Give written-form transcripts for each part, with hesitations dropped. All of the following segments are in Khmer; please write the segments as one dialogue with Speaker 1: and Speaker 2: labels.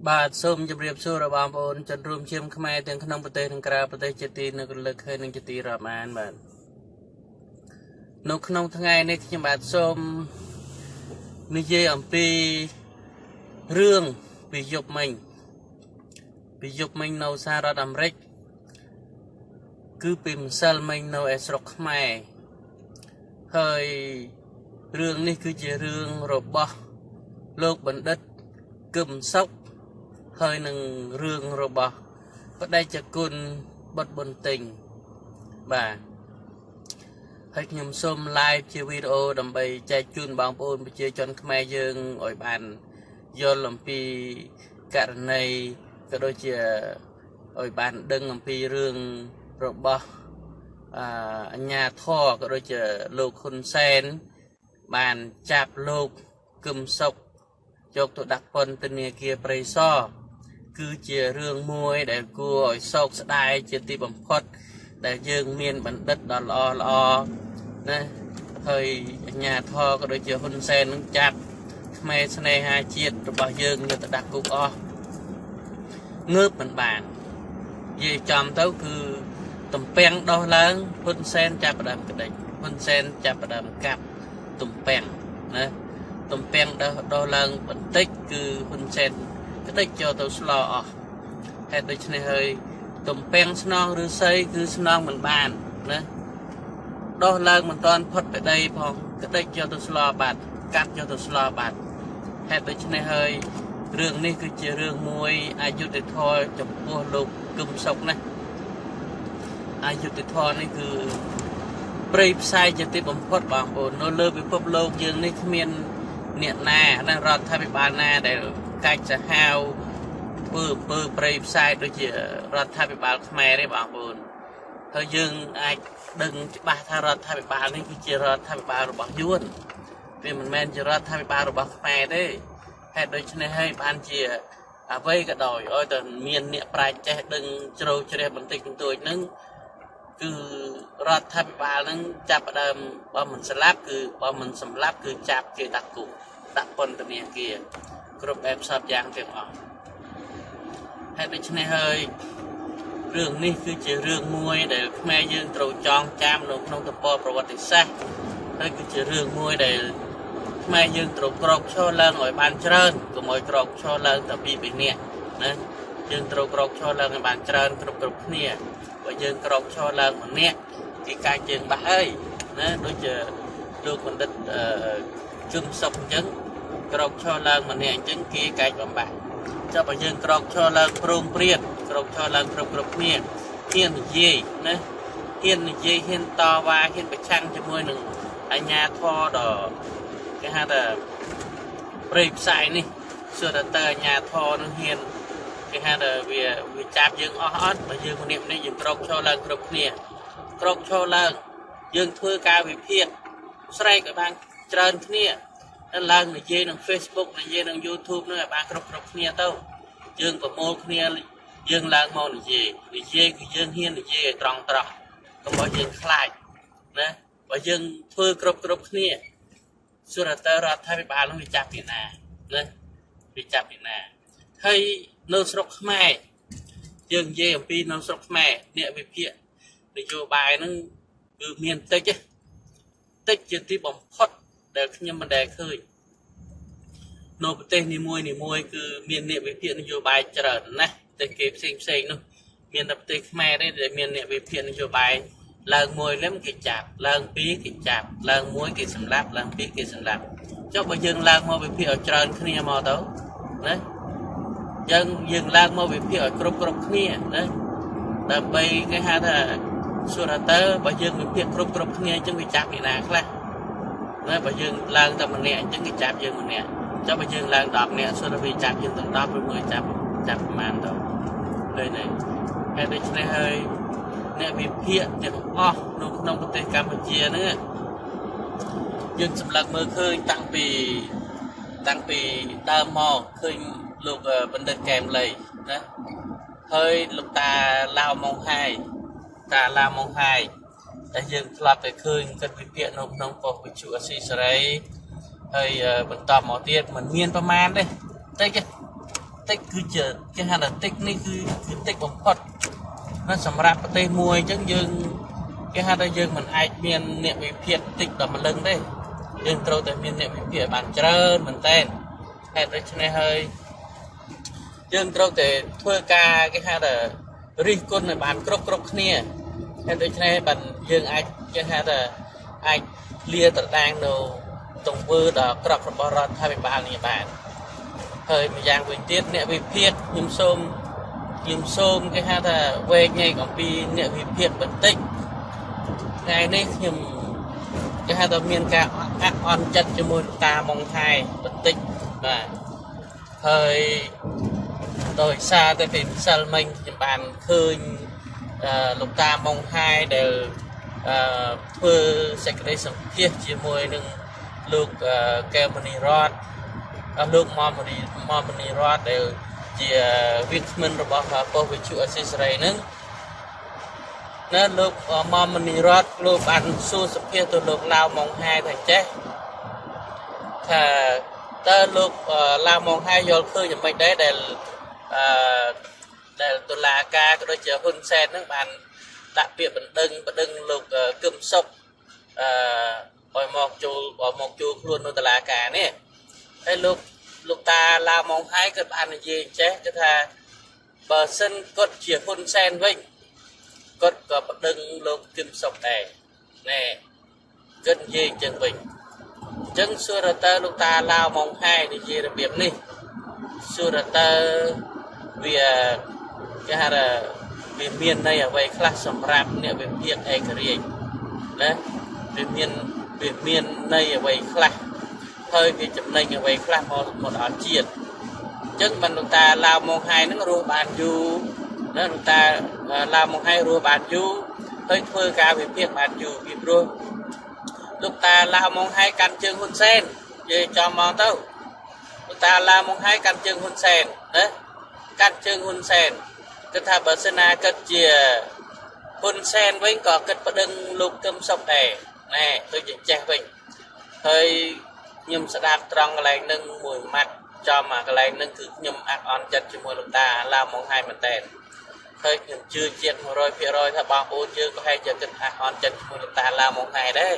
Speaker 1: បាទសូមជម្រាបសួរដល់បងប្អូនជនរួមជាមខ្មែរទាំងក្នុងប្រទេសនិងក្រៅប្រទេសជាទីនៅកលឹកហើយនឹងជាទីរាប់អានបាទនៅក្នុងថ្ងៃនេះខ្ញុំបាទសូមនិយាយអំពីរឿងពីយប់មិញនៅសហរដ្ឋអាមេរិកគឺពីម្សិលមិញនៅឯស្រុកខ្មែរហើយរឿងនេះគឺជារឿងរបស់លោកបណ្ឌិតកឹមសុខហើយនឹងរឿងរបស់បដិជគុណបុត្រប៊ុនទិញបាទហើយខ្ញុំសូម live ជាវីដេអូដើម្បីចែកជូនបងប្អូនប្រជាជនខ្មែរយើងឲ្យបានយល់អំពីករណីក៏ដូចជាឲ្យបានដឹងអំពីរឿងរបស់អាជ្ញាធរក៏ដូចជាលោកហ៊ុនសែនបានចាប់លោកកឹមសុខយកទៅដាក់ពន្ធនាគារព្រៃសរគឺជារឿងមួយដែលគួរឲ្យសោកស្ដាយជាទីបំផុតដែលយើងមានបណ្ឌិតដ៏ល្អណាហើយអាជ្ញាធរក៏ដូចជាហ៊ុនសែននឹងចាប់ខ្មែរស្នេហាជាតិរបស់យើងយកទៅដាក់គុកអស់ងើបមិនបាននិយាយចំទៅគឺទំពាំងដោះឡើងហ៊ុនសែនចាប់ផ្ដើមក្តិចហ៊ុនសែនចាប់ផ្ដើមកាប់ទំពាំងណាទំពាំងដោះឡើងបន្តិចគឺហ៊ុនសែនក្តិចចូលទៅស្លោអស់ហេតុដូច្នេះហើយទំពាំងស្នងឫស្សីគឺស្នងមិនបានណាដោះឡើងមិនតាន់ផុតពីដីផងក្តិចយកទៅស្លោបាត់កាត់យកទៅស្លោបាត់ហេតុដូច្នេះហើយរឿងនេះគឺជារឿងមួយអយុត្តិធម៌ចំពោះលោកកឹមសុខណាអយុត្តិធម៌នេះគឺព្រៃផ្សាយជាទីបំផុតបងប្អូននៅលើពិភពលោកយើងនេះគ្មានអ្នកណារដ្ឋាភិបាលណាដែលកាច់សាហាវធ្វើអំពើព្រៃផ្សាយដូចជារដ្ឋាភិបាលខ្មែរទេបងប្អូនហើយយើងអាចដឹងច្បាស់ថារដ្ឋាភិបាលនេះគឺជារដ្ឋាភិបាលរបស់យួនវាមិនមែនជារដ្ឋាភិបាលរបស់ខ្មែរទេហេតុដូច្នេះហើយបានជាអ្វីក៏ដោយឲ្យតែមានអ្នកប្រាជ្ញចេះដឹងជ្រៅជ្រះបន្តិចបន្តួចហ្នឹងគឺរដ្ឋាភិបាលហ្នឹងចាប់ផ្ដើមបើមិនស្លាប់គឺចាប់គេដាក់គុកដាក់ពន្ធនាគារគ្រប់បែបសពយ៉ាងទាំងអស់ហេតុដូច្នេះហើយរឿងនេះគឺជារឿងមួយដែលខ្មែរយើងត្រូវចងចាំនៅក្នុងទំព័រប្រវត្តិសាស្ត្រហើយគឺជារឿងមួយដែលខ្មែរយើងត្រូវក្រោកឈរឡើងឲ្យបានច្រើនកុំឲ្យក្រោកឈរឡើងតែពីរនាក់ណាយើងត្រូវក្រោកឈរឡើងឲ្យបានច្រើនគ្រប់គ្នាបើយើងក្រោកឈរឡើងម្នាក់គេកាច់យើងបាស់ហើយណាដូចជាលោកបណ្ឌិតជឹមសុខអញ្ចឹងក្រោកឈរឡើងម្នាក់អញ្ចឹងគេកាច់បំបាក់ចាប់បើយើងក្រោកឈរឡើងព្រមព្រៀងក្រោកឈរឡើងគ្រប់គ្នាហ៊ាននិយាយណាហ៊ាននិយាយហ៊ានតវ៉ាហ៊ានប្រឆាំងជាមួយនឹងអាជ្ញាធរដ៏គេហៅថាព្រៃផ្សាយនេះសួរតើអាជ្ញាធរនឹងហ៊ានគេហៅថាវាចាប់យើងអស់អត់បើយើងម្នាក់យើងក្រោកឈរឡើងគ្រប់គ្នាក្រោកឈរឡើងយើងធ្វើការវិភាគស្រែកឲ្យបានច្រើនគ្នាទៅឡើងនិយាយនឹង Facebook និយាយនឹង YouTube នឹងឲ្យបានគ្រប់គ្នាទៅយើងប្រមូលគ្នាយើងឡើងមកនិយាយគឺយើងហ៊ាននិយាយឲ្យត្រង់កុំឲ្យយើងខ្លាចណាបើយើងធ្វើគ្រប់គ្នាសុរតើរដ្ឋាភិបាលនឹងវាចាប់ពីណាណាវាចាប់ពីណាហើយនៅស្រុកខ្មែរយើងនិយាយអំពីនៅស្រុកខ្មែរអ្នកវិភាគនយោបាយហ្នឹងគឺមានតិចជាទីបំផុតដែលខ្ញុំមិនដែលឃើញនៅប្រទេសនីមួយគឺមានអ្នកវិភាគនយោបាយច្រើនណាស់តែគេផ្សេងនោះមានតែប្រទេសខ្មែរទេដែលមានអ្នកវិភាគនយោបាយឡើងមួយលឹមគេចាប់ឡើងពីរគេចាប់ឡើងមួយគេសម្លាប់ឡើងពីរគេសម្លាប់ចុះបើយើងឡើងមកវិភាគឲ្យច្រើនគ្នាមកទៅណាយើងឡើងមកវិភាគឲ្យគ្រប់គ្នាណាដើម្បីគេហៅថាសុរតើបើយើងវិភាគគ្រប់គ្នាអញ្ចឹងវាចាប់ពីណាខ្លះណាបើយើងឡើងតែម្នាក់អញ្ចឹងគេចាប់យើងម្នាក់ចុះបើយើងឡើង10នាក់សុរវាចាប់យើងទាំង10ឬមួយចាប់ប្រមាណទៅឃើញទេហើយដូច្នេះហើយអ្នកវិភាគទាំងអស់នៅក្នុងប្រទេសកម្ពុជាហ្នឹងយើងសម្លឹកមើលឃើញតាំងពីដើមមកឃើញលោកបណ្ឌិតកែមលីណាហើយលោកតាឡាវម៉ុងហាយតែយើងធ្លាប់តែឃើញគាត់វិភាគនៅក្នុងប៉ុស្តិ៍វិទ្យុអស៊ីសេរីហើយបន្តមកទៀតមិនមានប្រមាណទេតិច តិចគឺជាគេហៅថាតិចនេះគឺតិចបំផុតណាសម្រាប់ប្រទេសមួយអញ្ចឹងយើងគេហៅថាយើងមិនអាចមានអ្នកវិភាគតិចដល់ម្លឹងទេយើងត្រូវតែមានអ្នកវិភាគបានច្រើនមែនតើហេតុដូច្នេះហើយយើងត្រូវតែធ្វើការគេហៅថារិះគន់ឲ្យបានគ្រប់គ្នាហេតុដូច្នេះបានយើងអាចគេហៅថាអាចលាត្រដាងនៅទង្វើដល់ក្របរបស់រដ្ឋាភិបាលនេះបានហើយម្យ៉ាងវិញទៀតអ្នកវិភាគខ្ញុំសូមគេហៅថាវែកញែកអំពីអ្នកវិភាគបន្តិចថ្ងៃនេះខ្ញុំគេហៅថាមានការអាក់អន់ចិត្តជាមួយតាម៉ុងថៃបន្តិចបាទហើយដោយសារតែពីម្សិលមិញខ្ញុំបានឃើញលោកតាម៉ុងថៃដែលធ្វើសេចក្តីសម្ភាសជាមួយនឹងលោកកែវមនីរតលោកម៉មនីរតដែលជាវាគ្មិនរបស់ប៉ុស្តិ៍វិទ្យុអស៊ីសេរីហ្នឹងណាលោកម៉មនីរតលោកបានសួរសម្ភាសទៅលោកឡាវម៉ុងថៃថាចេះថាតើលោកឡាវម៉ុងថៃយល់ឃើញយ៉ាងម៉េចដែរដែលតុលាការក៏ដូចជាហ៊ុនសែនហ្នឹងបានដាក់ពាក្យបណ្ដឹងលោកគឹមសុខឲ្យមកចូលខ្លួននៅតុលាការនេះហើយលោកតាឡាវម៉ុងថៃក៏បាននិយាយចេះគឺថាបើសិនគាត់ជាហ៊ុនសែនវិញគាត់ក៏បណ្ដឹងលោកគឹមសុខដែរណែគាត់និយាយអញ្ចឹងវិញអញ្ចឹងសួរតើលោកតាឡាវម៉ុងថៃនិយាយរបៀបនេះសួរតើវាគេហៅថាវាមានន័យអ្វីខ្លះសម្រាប់អ្នកវិភាគឯករាជ្យណាវាមានន័យអ្វីខ្លះហើយវាចំណេញអ្វីខ្លះមកដល់ជាតិអញ្ចឹងបានលោកតាឡាវម៉ុងថៃនឹងរស់បានយូរណាលោកតាឡាវម៉ុងថៃរស់បានយូរហើយធ្វើការវិភាគបានយូរពីព្រោះលោកតាឡាវម៉ុងថៃកាន់ជើងហ៊ុនសែននិយាយចំមកទៅលោកតាឡាវម៉ុងថៃកាន់ជើងហ៊ុនសែនណាកាន់ជើងហ៊ុនសែនគឺថាបើសិនណាគិតជាហ៊ុនសែនវិញក៏គិតប្តឹងលោកគឹមសុខដែរណែដូចជាចេះវិញហើយខ្ញុំស្ដាប់ត្រង់កន្លែងនឹងមួយម៉ាត់ចំអាកន្លែងនឹងគឺខ្ញុំអាក់អន់ចិត្តជាមួយលោកតាឡាវម៉ុងថៃមែនតើហើយខ្ញុំជឿជាក់ 100% ថាបងប្អូនយើងក៏ហែកជាគិតអាក់អន់ចិត្តជាមួយលោកតាឡាវម៉ុងថៃដែរ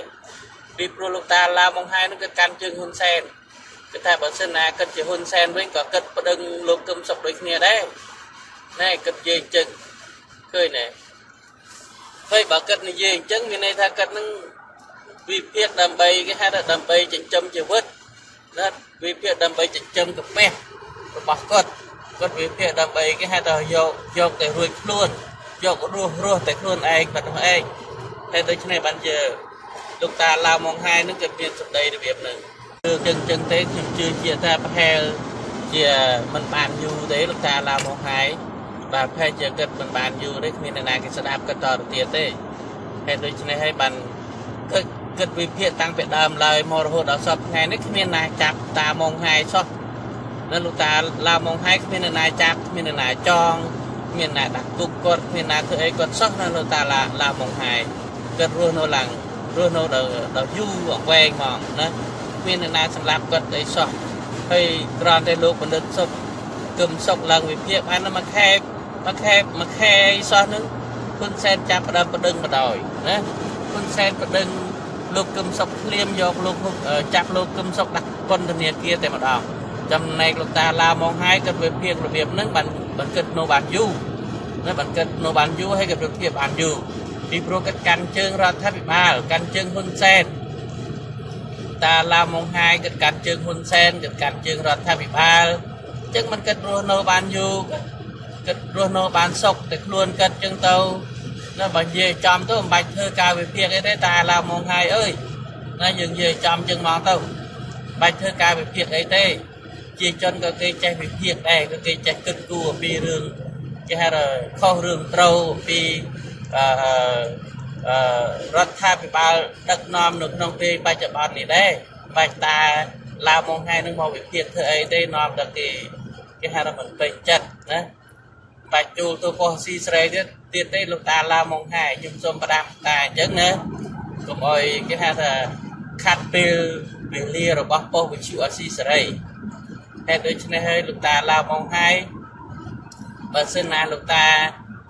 Speaker 1: ពីព្រោះលោកតាឡាវម៉ុងថៃនឹងគឺកាន់ជើងហ៊ុនសែនគឺថាបើសិនណាគិតជាហ៊ុនសែនវិញក៏គិតប្តឹងលោកគឹមសុខដូចគ្នាដែរណែគិតនិយាយអញ្ចឹងឃើញទេហើយបើគិតនិយាយអញ្ចឹងមានន័យថាគិតនឹងវិភាគដើម្បីគេហៅថាដើម្បីចិញ្ចឹមជីវិតណាវិភាគដើម្បីចិញ្ចឹមកាពះរបស់គាត់វិភាគដើម្បីគេហៅថាយកតែរួចខ្លួនយករស់តែខ្លួនឯងបាត់ឯងហើយដូច្នេះបានជាលោកតាឡាវម៉ុងថៃនឹងក៏មានសម្ដីរបៀបហ្នឹងគឺចឹងទេខ្ញុំជឿជាក់ថាប្រហែលជាមិនបានយូរទេលោកតាឡាវម៉ុងថៃបាទប្រហែលជាគិតមិនបានយូរទេគ្មានអ្នកណាគេស្ដាប់គិតតទៅទៀតទេហើយដូច្នេះហើយបានគិតវិភាគតាំងពីដើមឡើយមករហូតដល់សពថ្ងៃនេះគ្មានណាចាប់តាម៉ុងថៃសោះនៅលោកតាឡាវម៉ុងថៃគ្មានអ្នកណាចាប់គ្មានអ្នកណាចងគ្មានអ្នកដាក់គុកគាត់គ្មានណាធ្វើអីគាត់សោះនៅលោកតាឡាវម៉ុងថៃគាត់រស់នៅដល់យូរអង្វែងហ្មងណាគ្មានអ្នកណាសម្លាប់គាត់អីសោះហើយគ្រាន់តែលោកបណ្ឌិតសុខគឹមសុខឡើងវិភាគបានមួយខែអីសោះនឹងហ៊ុនសែនចាប់ផ្ដើមប្តឹងបដ ாய் ណាហ៊ុនសែនប្តឹងលោកគឹមសុខភ្លាមយកលោកចាប់លោកគឹមសុខដាក់ពន្ធនាគារតែម្ដងចំណែកលោកតាឡាវម៉ុងថៃគាត់វិភាគរបៀបហ្នឹងបានគិតនៅបានយូរណាបានគិតនៅបានយូរហើយគាត់វិភាគបានយូរពីព្រោះគាត់កាន់ជើងរដ្ឋាភិបាលកាន់ជើងហ៊ុនសែនតាឡាវម៉ុងថៃគាត់កាន់ជើងហ៊ុនសែនគាត់កាន់ជើងរដ្ឋាភិបាលអញ្ចឹងมันគាត់រស់នៅបានយូរគាត់រស់នៅបានសុខតែខ្លួនគាត់អញ្ចឹងទៅណាបើនិយាយចំទៅមិនបាច់ធ្វើការវិភាគអីទេតាឡាវម៉ុងថៃអើយណាយើងនិយាយចំអញ្ចឹងមកទៅបាច់ធ្វើការវិភាគអីទេជាជនក៏គេចេះវិភាគដែរក៏គេចេះគិតគូរអំពីរឿងគេហៅថាខុសរឿងត្រូវអំពីរដ្ឋាភិបាលដឹកនាំនៅក្នុងពេលបច្ចុប្បន្ននេះដែរបាច់តាឡាវម៉ុងថៃនឹងមកវិភាគធ្វើអីទេនាំតែគេហៅថាមិនពេញចិត្តណាបាច់ជួលទៅប៉ុស្តិ៍ស៊ីស្រីទៀតទេលោកតាឡាវម៉ុងថៃខ្ញុំសូមផ្ដាំតាអញ្ចឹងណាកុំអោយគេហៅថាខាត់ពេលវេលារបស់ប៉ុស្តិ៍វិទ្យុអស៊ីសេរីហ แต่โดยเฉพาะให้ลูกตาลาวมองให้บางส่วนลูกตา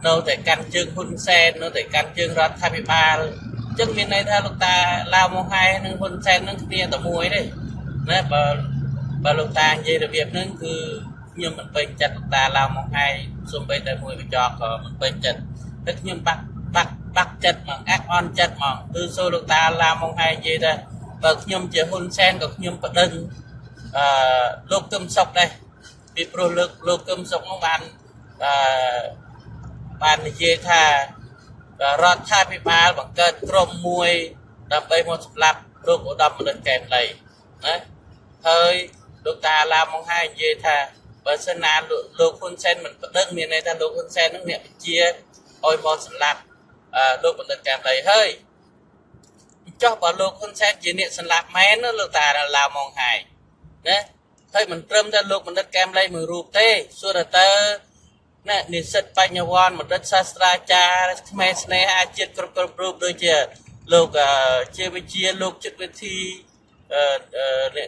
Speaker 1: โน้แต่การจึงหุ่นเซนโน้แต่การจึงรัฐพิบาลจึงมีในท่าลูกตาลาวมองให้หนึ่งหุ่นเซนนั่งเตียต่อมวยได้นะบาลูกตาเยระเบียบนั่นคือnhưng mình bên chặt ta làm một hai xung bên tại mùi bị chọt rồi mình bên chặt tất nhiên bắt chặt mà ác on chặt mà từ số được ta làm một hai gì đây và nhưng chỉ hôn sen còn nhưng bật đừng lục cơm sọc đây vì pro lục cơm sọc nó bàn gì thà rót tha bị ba bằng cơn crom mùi đâm bay một lạp lục của đâm lên kèm này đấy hơi được ta làm một hai gì thà bởi sân nào lục hôn sen mình đơn miền này ta lục hôn sen nó miệng chia ôi mòn sẵn lạc lục mình kèm đầy hơi cho bảo lục hôn sen chỉ niệm sẵn lạc mấy nó lục ta là làm mong hài đấy hơi mình trâm ra lục mình đất kèm lấy mình rụp tê xua là tơ nè niệm sật bạch nhà quan một đất sastra cha khmer sne a chết cột rụp đôi chia lục chia với chia lục chất với thi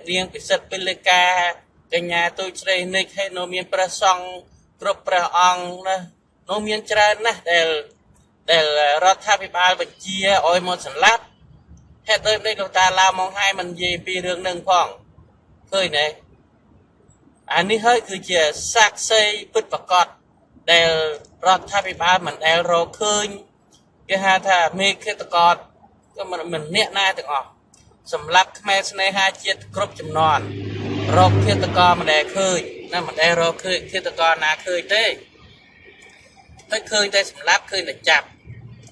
Speaker 1: riêng cái sật bên lê ca cái nhà tôi chơi nick hay nó miền pra song group pra ong nó miền trơn nè để rót tháp bị ba vật chia ôi một sản lát hết tới đây chúng ta làm mong hai mình gì vì đường nâng phong khơi này anh đi hơi cứ chia sạc xây bứt và cọt để rót tháp bị ba mình để rồi khơi cái hai thà mê cái tơ cọt cái mình nhẹ na từng ngọc sầm lấp khmer này hai chiết group chấm non rốt thiết tơ co mà để khơi nên mà để rốt khơi thiết tơ co na khơi thế tới khơi tới sầm lấp khơi là chặt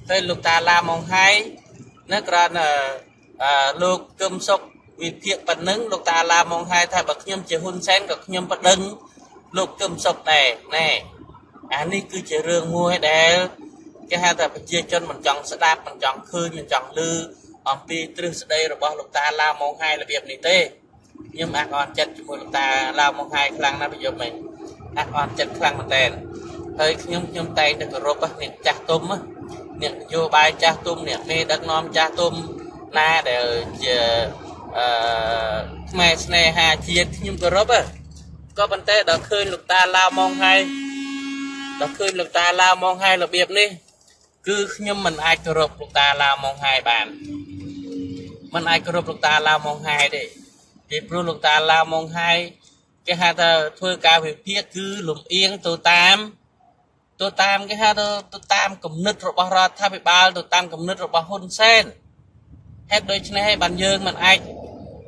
Speaker 1: tới lục ta làm mong hai nó còn lục cơm sốc vì thiệt bật nứng lục ta làm mong hai thay bậc nhâm chỉ hun sen bậc nhâm bật đừng lục cơm sốc này nè anh đi cứ chỉ rương mua để cái hai thằng chia chân mình chọn sẽ đạp mình chọn khơi mình chọn lư pi từ đây rồi bao lục ta làm mong hai là việc này tê nhưng mà còn chặt chúng ta làm một hai khăn là bây giờ mình còn chặt khăn một tên hơi nhung tay được rồi bắt niệm chặt tôm á niệm vô bài chặt tôm niệm mê đất non chặt tôm na để mai sne hà chiết nhưng có rốt á có vấn đề đó khơi lục ta làm mong hai đó khơi lục ta làm mong hai là việc đi cứ nhưng mình ai có rốt lục ta làm mong hai bàn mình ai có rốt lục ta làm mong hai đi thì pro lục ta làm mong hai cái hai ta thôi cả về phía cứ lùm yên tôi tam cái hai tôi tam cầm nứt rồi bao ra thay bị bao tôi tam cầm nứt rồi bao hôn sen hết đôi chân hay bàn dương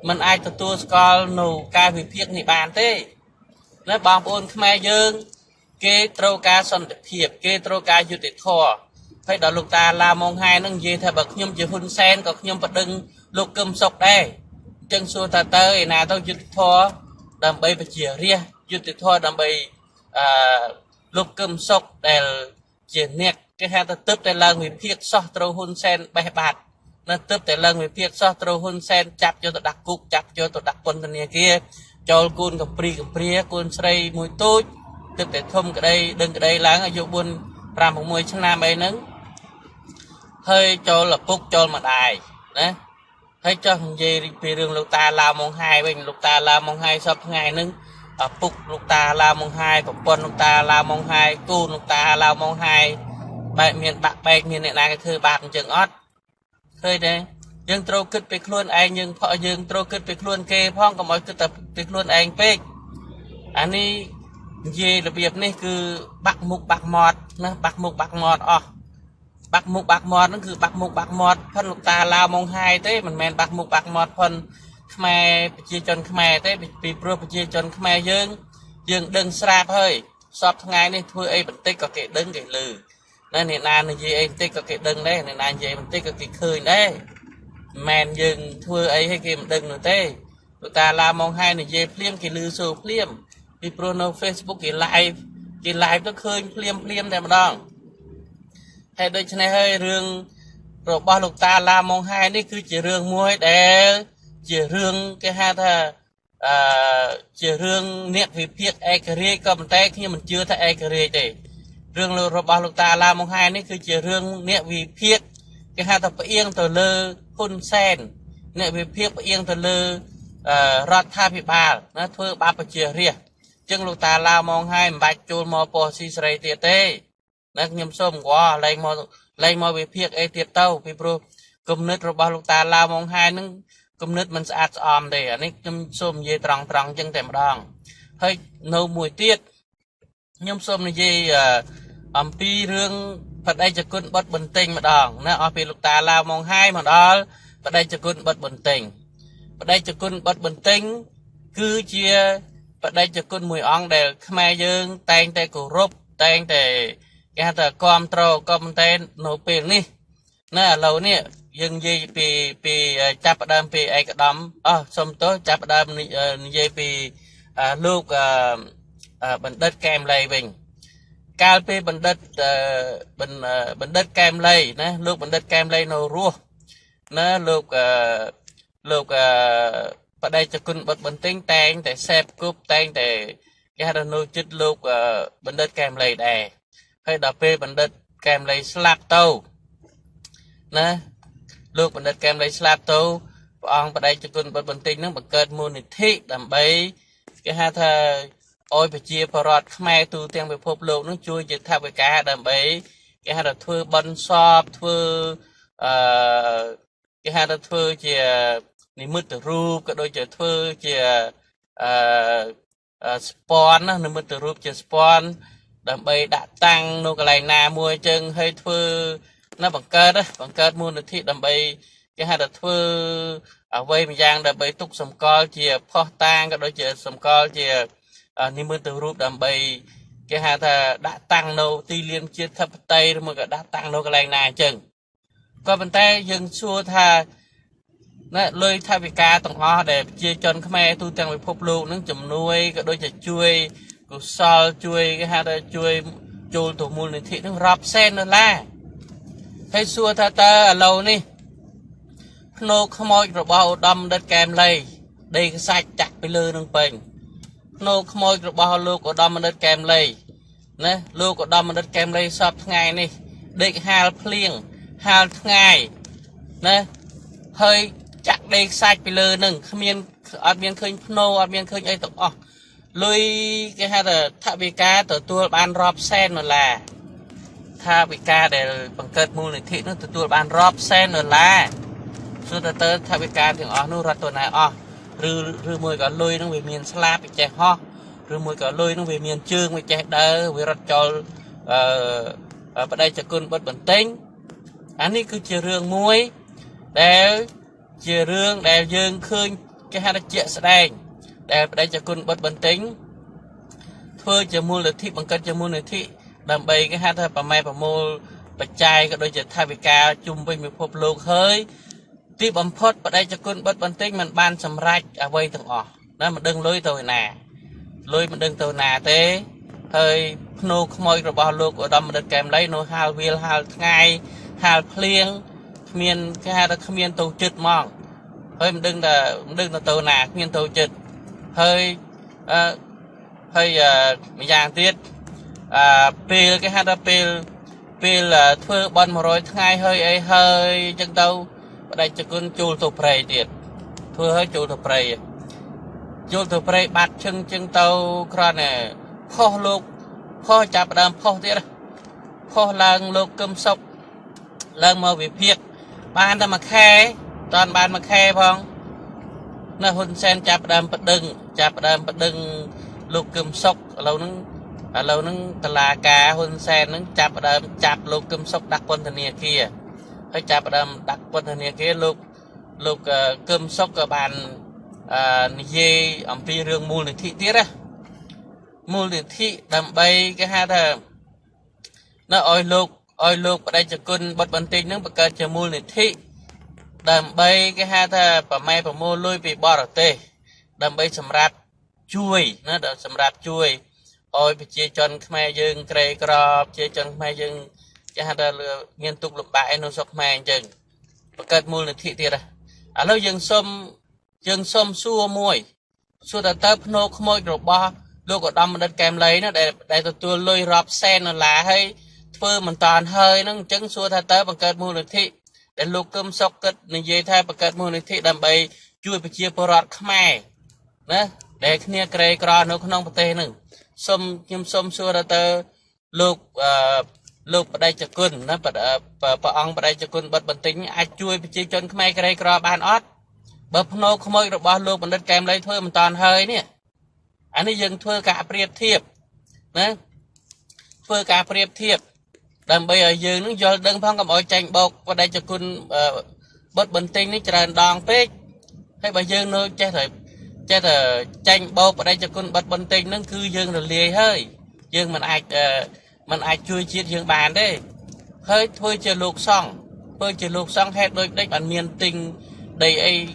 Speaker 1: mình ai tôi scroll nổ ca về phía này bàn thế nó bom ôn khmer dương cái trâu ca son để thiệp cái trâu ca du để thò phải đó lục ta làm mong hai nó gì thay bậc nhâm chỉ hôn sen còn nhâm bật đừng lục cầm sọc đây chân xua ta tới nào tôi dứt thua đầm bay về chia ria dứt thua đầm bay lục cầm sọc để chia nẹt cái hai ta tiếp tại lần mình phiệt so trâu hun sen bay bạt nó tiếp tại lần mình phiệt so trâu hun sen chặt cho tôi đặt cục chặt cho tôi đặt quân này kia cho côn cầm pri côn sray mùi tối tiếp tại thum cái đây đừng cái đây láng ở chỗ buôn làm một mùi chân nam ấy nứng hơi cho là cúc cho mà đài đấy thấy cho thằng gì về đường lục ta làm mong hai bên lục ta làm mong hai sắp ngày nưng ở phục lục ta làm mong hai của quân lục ta làm mong hai cu lục ta làm mong hai bạn miền bạc bèn miền này là cái thư bạc trường ót khơi đấy dương trâu kết việc luôn anh nhưng họ dương trâu kết việc luôn kê phong có mọi cái tập việc luôn anh pê anh đi gì là việc này cứ bạc mục bạc mọt nó bạc mục bạc mọt bạc mục bạc mọt nóคือbạc mục bạc mọt phân lục ta lao mong hai thế mình men bạc mục bạc mọt phân khmer chia chân khmer thế bị pro chia chân khmer dương đừng sạp hơi sọp ngày này thôi ấy vẫn tích có cái đừng cái lử nên hiện nay là gì ấy tích có cái đừng đấy nên anh gì mình tích có cái khơi đấy men dương thôi ấy hay cái đừng nữa thế lục ta lao mong hai này gì phim cái lử số phim bị pro no Facebook cái live nó khơi phim này mà đong hay đôi chân này hơi rương rồi bao lục ta làm mong haiនេះគឺជារឿងមួយដែលជារឿងគេហៅថាជារឿងអ្នកវិភាគឯករាជ្យក៏ប៉ុន្តែខ្ញុំមិនជឿថាឯករាជ្យទេរឿងរបស់លោកតាឡាមងហើយនេះគឺជារឿងអ្នកវិភាគគេហៅថាផ្អៀងទៅលើហ៊ុនសែនអ្នកវិភាគផ្អៀងទៅលើរដ្ឋាភិបាលណាធ្វើបាបប្រជារាស្ត្រ ចឹងលោកតាឡាវមកហើយមិនបាច់ចូលមកពោះស៊ីសេរីទៀតទេណាខ្ញុំសូមកងលែងមកវិភាគអីទៀតទៅពីព្រោះគំនិតរបស់លោកតាឡាវមកហើយនឹងគំនិតមិនស្អាតស្អំទេអានេះខ្ញុំសូមនិយាយត្រង់ចឹងតែម្ដងហើយនៅមួយទៀតខ្ញុំសូមនិយាយអំពីរឿងបដិជគុណបុត្របន្ទិញម្ដងណាអស់ពីលោកតាឡាវមកហើយមកដល់បដិជគុណបុត្របន្ទិញបដិជគុណបុត្របន្ទិញគឺជាបដិជគុណមួយអង្គដែលខ្មែរយើងតែងតែគោរពតែងតែគេហៅថាគាំទ្រក៏ប៉ុន្តែនៅពេលនេះណាឥឡូវនេះយើងនិយាយពីចាប់ផ្ដើមពីឯកឧត្តមសុំទោសចាប់ផ្ដើមនិយាយពីលោកបណ្ឌិតកែមលីវិញកាលពីបណ្ឌិតកែមលីណាលោកបណ្ឌិតកែមលីនៅរស់ណាលោកបដិជគុណបុត្របន្ទិញតែងតែសេពគប់តែងតែគេហៅថានៅចិត្តលោកបណ្ឌិតកែមលីដែរហើយដល់ពេលបណ្ឌិតកែមលីស្លាប់ទៅណាលោកបណ្ឌិតកែមលីស្លាប់ទៅព្រះអង្គបដិជគុណបុត្របន្ទិញនឹងបង្កើតមូលនិធិដើម្បីគេហៅថាអោយប្រជាពលរដ្ឋខ្មែរទូទាំងពិភពលោកនឹងជួយជាថវិកាដើម្បីគេហៅថាធ្វើបន់សពធ្វើគេហៅថាធ្វើជានិមិត្តរូបក៏ដូចជាធ្វើជាស្ពាន់ណានិមិត្តរូបជាស្ពាន់ដើម្បីដាក់តាំងនៅកន្លែងណាមួយចឹងហើយធ្វើណាបង្កើតមូលនិធិដើម្បីគេហៅថាធ្វើអ្វីម្យ៉ាងដើម្បីទុកសម្គាល់ជាផុសតាងក៏ដូចជាសម្គាល់ជានិមិត្តរូបដើម្បីគេហៅថាដាក់តាំងនៅទីលានជាតិធិបតីឬមួយក៏ដាក់តាំងនៅកន្លែងណាអញ្ចឹងក៏ប៉ុន្តែយើងសួរថាណាលុយថវិកាទាំងអស់ដែលប្រជាជនខ្មែរទូទាំងពិភពលោកនឹងជំនួយក៏ដូចជាជួយកុសលជួយគេហៅថាជួយចូលទៅមូលនិធិនឹងរាប់សែនដុល្លារហើយសួរថាតើឥឡូវនេះភ្នោខ្មោចរបស់ឧត្តមបណ្ឌិតកែមលីដេកខ្សាច់ចាក់ពីលើនឹងពេញភ្នោខ្មោចរបស់លោកឧត្តមបណ្ឌិតកែមលីណាលោកឧត្តមបណ្ឌិតកែមលីសពថ្ងៃនេះដេកហាលភ្លៀងហាលថ្ងៃណាហើយចាក់ដេកខ្សាច់ពីលើនឹងអត់មានឃើញភ្នោអត់មានឃើញអីទាំងអស់លុយគេហៅថាថវិកាទទួលបានរាប់សែនដុល្លារថវិកាដែលបង្កើតមូលនិធិនោះទទួលបានរាប់សែនដុល្លារសួរទៅថវិកាទាំងអស់នោះរត់ទៅណាអស់ឬមួយក៏លុយនោះវាមានស្លាបវាចេះហោះឬមួយក៏លុយនោះវាមានជើងវាចេះដើរវារត់ចូលបដិជគុណបុត្របន្ទិញអានេះគឺជារឿងមួយដែលជារឿងដែលយើងឃើញគេហៅថាជាក់ស្ដែងដែលបដិជគុណបុត្របន្ទិញធ្វើជាមូលនិធិបង្កើតជាមូលនិធិដើម្បីគេហៅថាប្រម៉ែប្រមូលបច្ច័យក៏ដូចជាថវិកាជុំវិញពិភពលោកហើយទីបំផុតបដិជគុណបុត្របន្ទិញมันបានសម្រេចអ្វីទាំងអស់ណាមិនដឹងលុយទៅណាលុយមិនដឹងទៅណាទេហើយភ្នោខ្មោចរបស់លោកឧត្តមបណ្ឌិតកែមលីនៅហាលវាលហាលថ្ងៃហាលភ្លៀងគ្មានគេហៅថាគ្មានទៅចិត្តហ្មងហើយមិនដឹងទៅណាគ្មានទៅចិត្តហើយម្យ៉ាងទៀតពេលគេហៅថាពេលធ្វើបន់100ថ្ងៃហើយអីហើយអញ្ចឹងទៅបដិជគុណចូលទៅព្រៃទៀតធ្វើឲ្យចូលទៅព្រៃបាត់ឈឹងទៅគ្រាន់តែផុសលោកផុសចាប់ដើមផុសទៀតផុសឡើងលោកកឹមសុខឡើងមកវិភាគបានតែមួយខែតនបានមួយខែផងនៅហ៊ុនសែនចាប់ដើមបដិងលោកកឹមសុខឥឡូវហ្នឹងតឡាការហ៊ុនសែនហ្នឹងចាប់ដើមចាប់លោកកឹមសុខដាក់ពន្ធនាគារហើយចាប់ដើមដាក់ពន្ធនាគារលោកកឹមសុខក៏បាននិយាយអំពីរឿងមូលនិធិទៀតណាមូលនិធិដើម្បីគេហៅថានៅឲ្យលោកបដិជគុណបុត្របន្ទិញហ្នឹងបង្កើតជាមូលនិធិដើម្បីគេហៅថាប្រម៉ែប្រមូលលុយពីបរទេសដើម្បីសម្រាប់ជួយណាសម្រាប់ជួយឲ្យប្រជាជនខ្មែរយើងក្រីក្រប្រជាជនខ្មែរយើងគេហៅថាមានទុក្ខលំបាកឯនៅស្រុកខ្មែរអញ្ចឹងបង្កើតមូលនិធិទៀតឥឡូវយើងសុំសួរមួយសួរតើភ្នោខ្មោចរបស់លោកឧត្តមបណ្ឌិតកែមលីណាដែលទទួលលុយរាប់សែនដុល្លារហើយធ្វើមិនតាន់ហើយហ្នឹងអញ្ចឹងសួរថាតើបង្កើតមូលនិធិដែលលោកកឹមសុខគិតនិយាយថាបង្កើតមូលនិធិដើម្បីជួយប្រជាពលរដ្ឋខ្មែរណា để kia kề cò nó không bật tê nưng xôm nhom xôm xua ra tơ lục lục bật đây chặt cун nó bật ong bật đây chặt cун bật bật tính ai chui bị chơi chân khmer kề cò bàn ót bật nô không mới được bao lục bật đất kèm lấy thôi mình toàn hơi nè anh ấy dừng thưa cả priệp thiệp nè thưa cả priệp thiệp đầm bây giờ dừng nó do đơn phong cầm ỏi tranh bột và đây cho cun bớt bình tĩnh nó tràn đòn pếch hay bây giờ nó che thời tranh bột và đây cho cun bớt bình tĩnh nó cứ dừng rồi lìa hơi dừng mình ai chui chiết dừng bàn đấy hơi thôi chờ luộc xong hết đôi đấy bạn miền tinh đây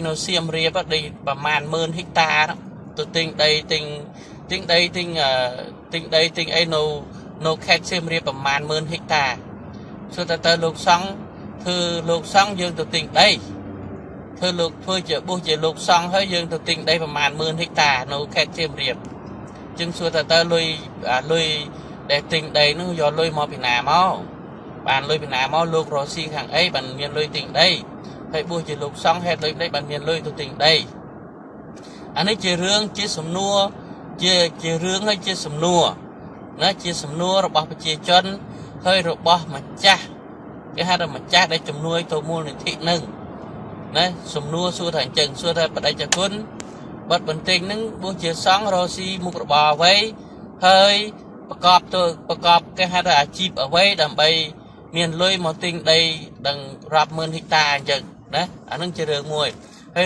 Speaker 1: nó xiêm riệp đây bà màn mơn hecta đó tôi tính đây ấy nó khét xiêm riệp bà màn mơn hecta số ta luộc xong dương tôi tính đây thưa luộc thôi chờ buổi chờ luộc xong hơi dương tôi tính đây bà màn mơn hecta nó khét xiêm riệp chừng số ta lui để tính đây nó do lui mò bị nà máu bàn lui bị nà máu luộc rồi xin hàng ấy bàn miền lui tính đây hay buổi chỉ lục xong hết đấy bạn miền lôi tôi tỉnh đây anh ấy chơi rương chơi sầm nua chơi rương hay chơi sầm nua nó chơi sầm nua rồi bỏ chơi chân hơi rồi bỏ mà cha cái hai là mà cha để chồng nuôi tôi mua này thị nâng đấy sầm nua xua thành chừng xua thay bật đây cho cuốn bật bình tĩnh nâng buổi chiều sáng rồi si mua cái bò với hơiประกอบcái hai là chip ở với đầm bay miền lôi một tinh đây đằng rạp mơn hecta chừng đấy anh đang chơi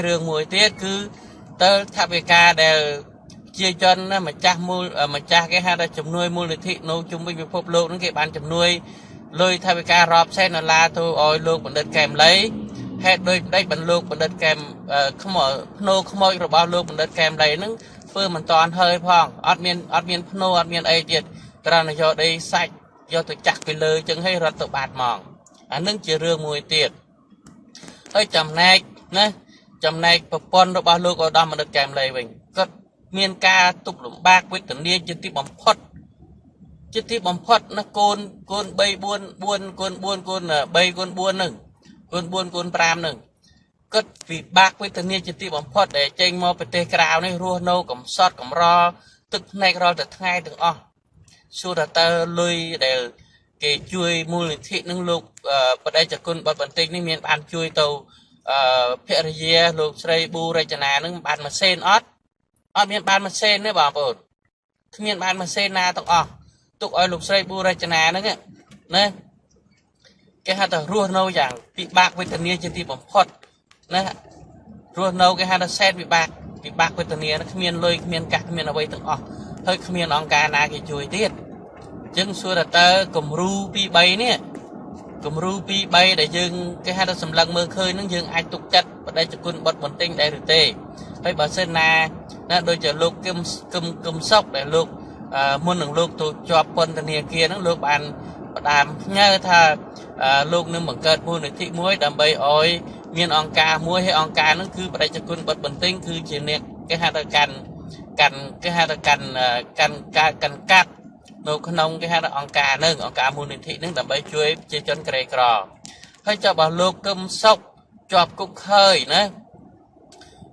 Speaker 1: rương mùi tiết cứ tơ tháp về ca đều chia chân mà cha cái hai là chồng nuôi mua lịch thị nấu chung với phục lộ nó cái bàn chồng nuôi lôi tháp về ca rọp xe nó la thôi ôi luôn bằng đất kèm lấy hết đôi đây bằng luôn bằng đất kèm không mọi rồi bao luôn bằng đất kèm lấy nó phương mình toàn hơi phong admin nô admin ấy tiệt ra là do đây sạch do tôi chặt cái lời chân hay rất tôi bạt mỏng anh đang chơi rương mùi tiệt hơi chầm này bà con nó bao lâu có đâm mà được kèm lấy mình có miền ca tục lũng bạc với tận niên trên tiếp bóng phật nó côn bay buôn bay con buôn pram nừng có vì bạc với tận niên trên tiếp bóng phật để tranh mò về tê cào này rùa nâu cầm sót cầm ro tức này ro từ ngay từng o xua đã ta lôi để cái chui mua lịch thị nâng lục ở đây cho con bật bản tinh nên miền bàn chui tàu Peria lục sray bu ray chana nâng bàn mà sen ót miền bàn mà sen đấy bảo bột miền bàn mà sen na tông tục oi lục sray bu ray chana nâng á nè cái hạt rùa nâu dạng bị bạc với tần nia trên tim bóng phật nè rùa nâu cái hạt sen bị bạc với tần nia nó miền lôi miền cạc miền ở đây tông hơi miền ông ca na cái chui tiết chân xua là ta cầm ru pi bay nè cầm ru pi bay để dừng cái hai ta sầm lăng mơ khơi nó dừng ai tục chất ở đây cho quân bật một tinh để được tê hay bà sơn na nó đôi chờ lục cầm sóc để lục muôn đường lục tụ cho quân tần kia kia nó lục bàn đàm nhớ tha lục nó bằng cơn muôn để thị muối đầm bay oi miền ông ca muối hay ông ca nó cứ ở đây cho quân bật một tinh cứ chỉ niệm cái hai ta cành cái hai ta cành cắt nô khăn ông cái hai là ông ca mua định thị nâng đầm bay chuối chơi chân kề cò hay cho bảo lô cơm sóc chọp cục hơi nữa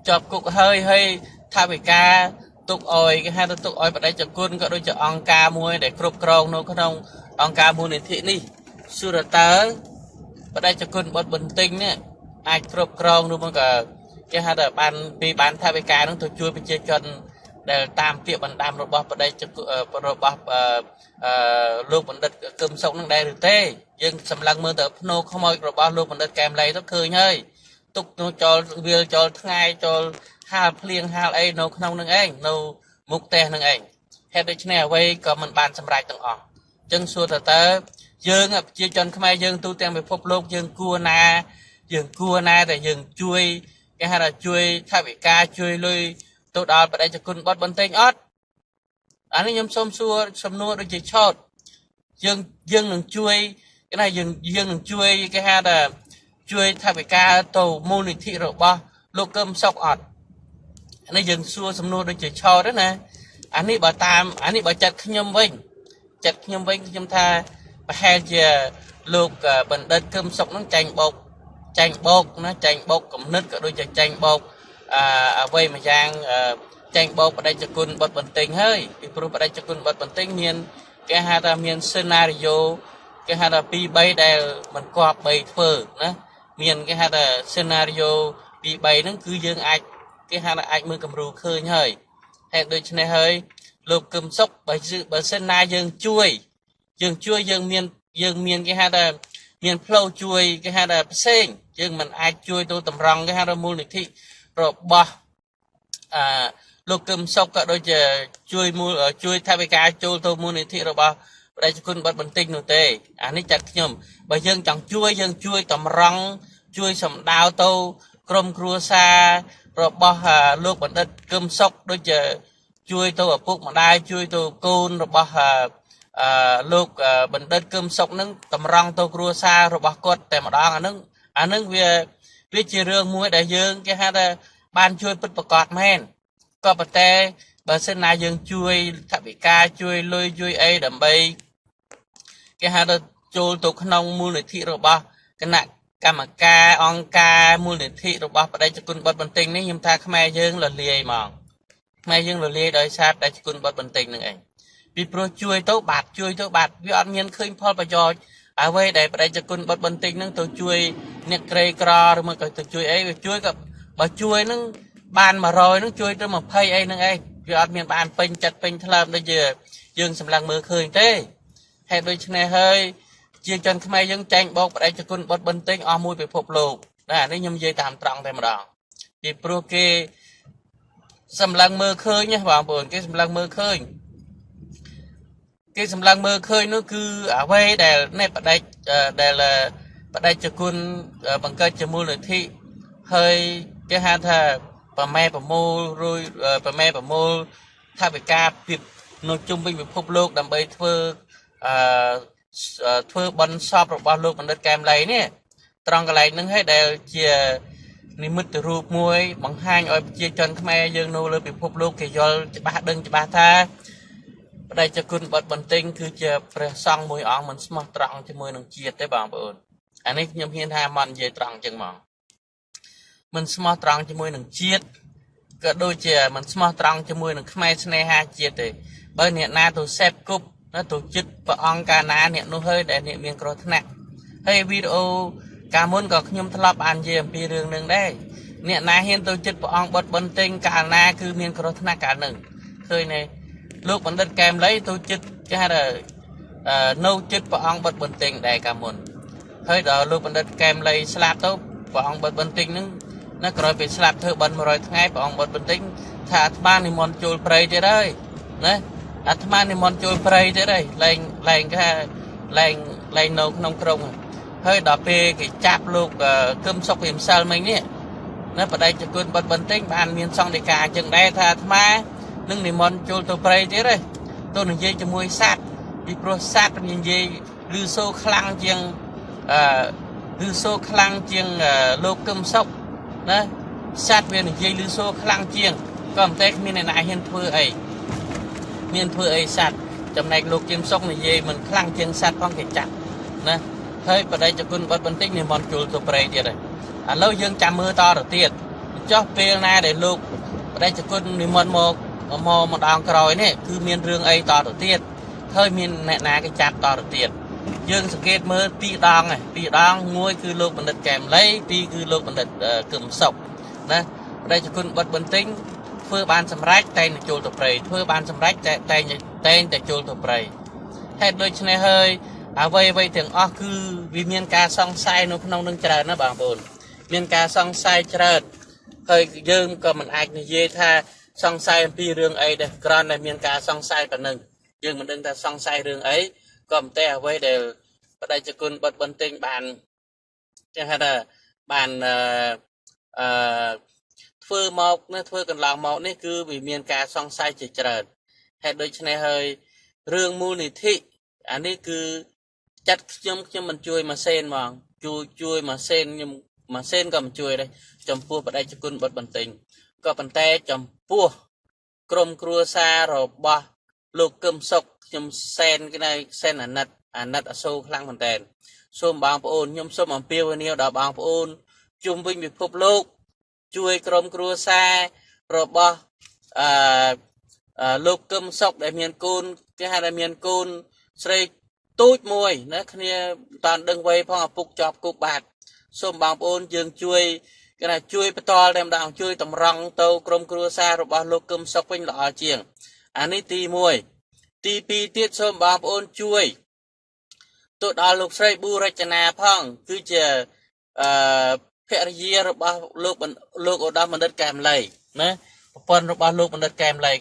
Speaker 1: chọp cục hơi hay thay vì ca tục oi cái hai là tục oi vào đây cho quân có đôi cho ông ca mua để cướp crong nô khăn ông ca mua định thị đi xưa là tới vào đây cho quân bớt bình tĩnh nè ai cướp crong luôn mà cả cái hai là ban thay vì ca nó tôi chuốiไปchơi chân để tam tiệm bằng đam rồi bóp ở đây cho rồi bóp luôn bằng đất cơm sống đang đây được thế nhưng sầm lăng mưa tập nô không ai rồi bóp luôn bằng đất kèm lấy nó khơi nhơi tục nó cho việc cho ngay cho hai liền hai ấy nô không nâng anh nô mục tè nâng anh hết đấy này quay có mình bàn sầm rai tầng ở chân xua ta dương chia chân không ai dương tu tiền về phục lục dương cua na để dương chui cái hai là chui thay vì ca chui lui tôi đào vào đây cho con bắt bắn tên ót anh ấy nhom xôm nua đôi chỉ chót dương đừng chui cái này dương đừng chui cái hai là chui thay vì ca tàu môn lịch thị rồi ba lô cơm sọc ọt anh ấy dương xua xôm nua đôi chỉ chót đó nè anh ấy bảo chặt nhom vinh nhom tha hai giờ lục bẩn đất cơm sọc nó chành bột nó chành bột cầm nứt cả đôi chành bột អ្វីមួយយ៉ាងចាញ់បោកបដិជគុណបត់បន្ទិញហើយពីព្រោះបដិជគុណបត់បន្ទិញមានគេហៅថាមាន scenario គេហៅថា2 3ដែលមិនគប្បីធ្វើណាមានគេហៅថា scenario 2 3ហ្នឹងគឺយើងអាចគេហៅថាអាចមើលគំរូឃើញហើយហេតុដូច្នេះហើយលោកគឹមសុខបើសិនណាយើងជួយយើងមានគេហៅថាមានផ្លូវជួយគេហៅថាផ្សេងយើងមិនអាចជួយទៅតម្រង់គេហៅថាមូលនិធិរបស់លោកគឹមសុខក៏ដូចជាជួយថវិកាចូលទៅមូលនិធិរបស់បដិជគុណបត់បន្តិចនោះទេអានេះចាត់ខ្ញុំបើយើងចង់ជួយតម្រង់ជួយសម្ដៅទៅក្រុមគ្រួសាររបស់លោកបណ្ឌិតគឹមសុខដូចជាជួយទៅឪពុកម្ដាយជួយទៅកូនរបស់លោកបណ្ឌិតគឹមសុខនឹងតម្រង់ទៅគ្រួសាររបស់គាត់តែម្ដងអានឹងវាជារឿងមួយដែលយើងគេហៅថាបានជួយពិតប្រាកដមែនក៏ប៉ុន្តែបើសិនណាយើងជួយថវិកាជួយលុយជួយអីដើម្បីគេហៅថាចូលទៅក្នុងមូលនិធិរបស់គណៈកម្មការអង្គការមូលនិធិរបស់បដិជគុណបត់បន្ទិញនេះខ្ញុំថាខ្មែរយើងរលាយហ្មងខ្មែរយើងរលាយដោយសារបដិជគុណបត់បន្ទិញនឹងឯងពីព្រោះជួយទៅបាត់វាអត់មានឃើញផលប្រយោជន៍អ្វីដែលបដិជគុណបត់បន្ទិញនឹងទៅជួយអ្នកក្រីក្រឬមកក៏ទៅជួយអីវាជួយក៏បើជួយនឹងបាន100នឹងជួយទៅ20អីនឹងឯងវាអត់មានបានពេញចិត្តពេញថ្លើមដូចជាយើងសម្លឹងមើលឃើញទេហេតុដូច្នេះហើយជាជនខ្មែរយើងចែងបោកបដិជគុណបត់បន្ទិញអស់មួយពិភពលោកណានេះខ្ញុំនិយាយតាមត្រង់តែម្ដងពីព្រោះគេសម្លឹងមើលឃើញណាបងប្អូនគេសម្លឹងមើលឃើញនោះគឺអ្វីដែលនៃបដិជគុណបង្កើតជាមូលនិធិហើយគេហៅថាប្រម៉ែប្រមូលថវិកាពីនៅជុំវិញពិភពលោកដើម្បីធ្វើបន់សពរបស់លោកបណ្ឌិតកែមលីនេះត្រង់កន្លែងហ្នឹងហើយដែលជានិមិត្តរូបមួយបង្ហាញឲ្យប្រជាជនខ្មែរយើងនៅលើពិភពលោកគេយល់ច្បាស់ថាបដិជគុណបត់បន្ទិញគឺជាព្រះសង្ឃមួយអង្គមិនស្មោះត្រង់ជាមួយនឹងជាតិទេបងប្អូនអានេះខ្ញុំហ៊ានថាមិននិយាយត្រង់ចឹងហ្មងមិនស្មោះត្រង់ជាមួយនឹងជាតិក៏ដូចជាមិនស្មោះត្រង់ជាមួយនឹងខ្មែរស្នេហាជាតិទេបើអ្នកណាទៅសេពគប់ទៅចិត្តព្រះអង្គកាលណាអ្នកនោះហើយដែលអ្នកមានគ្រោះថ្នាក់ហើយវីដេអូកាលមុនក៏ខ្ញុំធ្លាប់បាននិយាយអំពីរឿងនឹងដែរអ្នកណាហ៊ានទៅចិត្តព្រះអង្គបត់បន្ទិញកាលណាគឺមានគ្រោះថ្នាក់កាលនឹងឃើញទេលោកបណ្ឌិតកែមលីទៅចិត្តគេហៅថានៅចិត្តព្រះអង្គបត់បន្ទិញដែរកាលមុនហើយដល់លោកបណ្ឌិតកែមលីស្លាប់ទៅព្រះអង្គបត់បន្ទិញនឹងណាក្រោយពេលស្លាប់ធ្វើបន់100ថ្ងៃព្រះអង្គបត់បន្ទិញថាអាត្មានិមន្តចូលព្រៃទៀតហើយណាអាត្មានិមន្តចូលព្រៃទៀតហើយលែងគេលែងនៅក្នុងក្រុងហើយដល់ពេលគេចាប់លោកគឹមសុខវិមសិលមិញនេះណាបដិជគុណបត់បន្ទិញបានមានសង្ឃដីកាអញ្ចឹងដែរថាអាត្មានឹងនិមន្តចូលទៅព្រៃទៀតហើយទៅនិយាយជាមួយសត្វពីព្រោះសត្វនិយាយឮសូរខ្លាំងជាងលោកគឹមសុខណាសត្វវានិយាយឮសូរខ្លាំងជាងក៏តែគ្មានអ្នកណាហ៊ានធ្វើអីសត្វចំណែកលោកគឹមសុខនិយាយមិនខ្លាំងជាងសត្វផងគេចាត់ណាហើយបដិជគុណបត់បន្តិចនិមន្តចូលទៅព្រៃទៀតហើយឥឡូវយើងចាំមើលតទៅទៀតចុះពេលណាដែលលោកបដិជគុណនិមន្តម្ដងក្រោយនេះគឺមានរឿងអីតទៅទៀតហើយមានអ្នកណាគេចាប់តទៅទៀតយើងសង្កេតមើល2ដងមួយគឺលោកបណ្ឌិតកែមលី2គឺលោកបណ្ឌិតគឹមសុខណាបដិជគុណបត់បន្តិចធ្វើបានសម្រេចតែងចូលទៅព្រៃធ្វើបានសម្រេចតែងតែចូលទៅព្រៃហេតុដូច្នេះហើយអ្វីទាំងអស់គឺវាមានការសង្ស័យនៅក្នុងនឹងច្រើនណាបងប្អូនមានការសង្ស័យច្រើនហើយយើងក៏មិនអាចនិយាយថាសង្ស័យអំពីរឿងអីដែរគ្រាន់តែមានការសង្ស័យប៉ុណ្ណឹងយើងមិនដឹងថាសង្ស័យរឿងអីក៏ប៉ុន្តែអ្វីដែលបដិជគុណបត់បន្ទិញបានគេហៅថាបានធ្វើកន្លងមកនេះគឺវាមានការសង្ស័យជាច្រើនហេតុដូច្នេះហើយរឿងមូលនិធិអានេះគឺចាត់ខ្ញុំមិនជួយម៉ាស៊ីនហ្មងជួយម៉ាស៊ីនខ្ញុំម៉ាស៊ីនក៏មិនជួយដែរចំពោះបដិជគុណបត់បន្ទិញក៏ប៉ុន្តែចំពោះក្រុមគ្រួសាររបស់លោកគឹមសុខខ្ញុំសែនអាណិតអសូរខ្លាំងមែនតើសូមបងប្អូនខ្ញុំសូមអំពាវនាវដល់បងប្អូនជុំវិញពិភពលោក ជួយក្រុមគ្រួសាររបស់លោកកឹមសុខដែលមានកូនគេហៅថាមានកូនស្រីទូចមួយណាគ្នាតាន់ដឹងវ័យផងឪពុកជាប់គុកបាទសូមបងប្អូនយើងជួយគេថាជួយបន្តតែម្ដងជួយតម្រង់ទៅក្រុមគ្រួសាររបស់លោកកឹមសុខវិញល្អជាងអានេះទី1ទី2ទៀតសូមបងប្អូនជួយទៅដល់លោកស្រីប៊ូរចនាផងគឺជាភរិយារបស់លោកឧត្តមបណ្ឌិតកែមលីណាប្រពន្ធរបស់លោកបណ្ឌិតកែមលី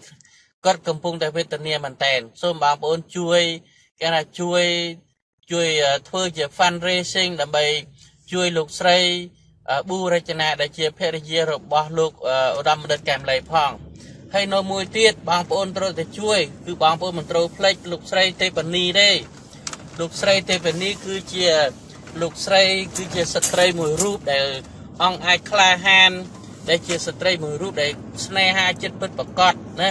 Speaker 1: គាត់កំពុងតែវេទនាមែនតែនសូមបងប្អូនជួយគេថាជួយធ្វើជា fundraising ដើម្បីជួយលោកស្រីប៊ូរចនាដែលជាភរិយារបស់លោកឧត្តមបណ្ឌិតកែមលីផងហើយនៅមួយទៀតបងប្អូនត្រូវតែជួយគឺបងប្អូនមិនត្រូវភ្លេចលោកស្រីទេពនីទេលោកស្រីទេពនីគឺជាលោកស្រីគឺជាស្ត្រីមួយរូបដែលអង្គអាចក្លាហានដែលជាស្ត្រីមួយរូបដែលស្នេហាចិត្តពិតប្រាកដណា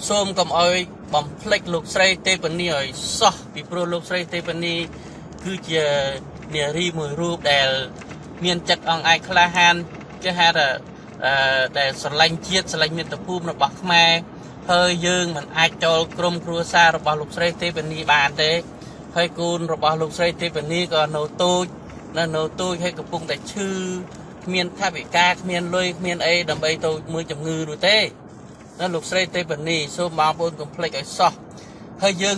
Speaker 1: សូមកុំអោយបំភ្លេចលោកស្រីទេពនីឲ្យសោះពីព្រោះលោកស្រីទេពនីគឺជានារីមួយរូបដែលមានចិត្តអង្គអាចក្លាហានគេហៅថាដែលស្រឡាញ់ជាតិស្រឡាញ់មាតុភូមិរបស់ខ្មែរហើយយើងមិនអាចចូលក្រុមគ្រួសាររបស់លោកស្រីទេពនីបានទេហើយកូនរបស់លោកស្រីទេពនីក៏នៅតូចហើយកំពុងតែឈឺគ្មានថវិកាគ្មានលុយគ្មានអីដើម្បីទៅមើលជំងឺនោះទេណាលោកស្រីទេពនីសូមបងប្អូនកុំភ្លេចឲ្យសោះហើយយើ